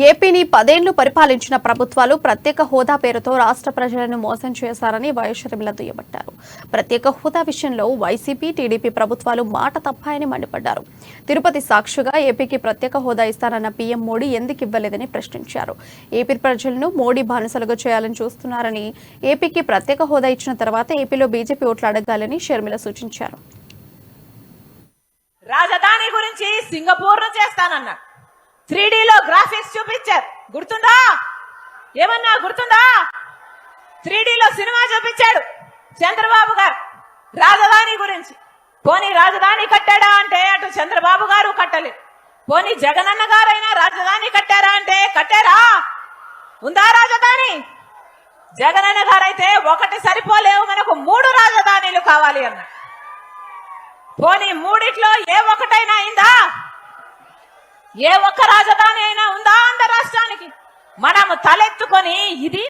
ఏపీని 10 ఏళ్లు పరిపాలించిన ప్రభుత్వాలు ప్రత్యేక హోదా పేరుతో రాష్ట్ర ప్రజలను మోసం చేశారని వైఎస్ షర్మిల దుయ్యబట్టారు. ప్రత్యేక హోదా విషయంలో వైసీపీ, టీడీపీ ప్రభుత్వాలు మాట తప్పాయని మండిపడ్డారు. తిరుపతి సాక్షిగా ఏపీకి ప్రత్యేక హోదా ఇస్తానన్న పీఎం మోడీ ఎందుకు ఇవ్వలేదని ప్రశ్నించారు. ఏపీ ప్రజలను మోడీ బానిసలుగా చేయాలని చూస్తున్నారని, ఏపీకి ప్రత్యేక హోదా ఇచ్చిన తర్వాత ఏపీలో బీజేపీ ఓట్లు అడగాలని షర్మిల సూచించారు. రాజధాని గురించి సింగపూర్ ను చేస్తానన్నా 3Dలో గ్రాఫిక్స్ చూపించారు, గుర్తుందా? ఏమన్నా గుర్తుందా? 3Dలో సినిమా చూపించాడు చంద్రబాబు గారు రాజధాని గురించి. పోనీ రాజధాని కట్టాడా అంటే అటు చంద్రబాబు గారు కట్టలేదు. పోనీ జగనన్న గారైనా రాజధాని కట్టారా అంటే కట్టారా? ఉందా రాజధాని? జగనన్న గారైతే ఒకటి సరిపోలేవు, మనకు 3 రాజధానులు కావాలి అన్న. పోనీ మూడిట్లో ఏ ఒక్కటైనా అయిందా? ఏ ఒక్క రాజధాని అయినా ఉందా ఆంధ్ర రాష్ట్రానికి? మనము తలెత్తుకొని ఇది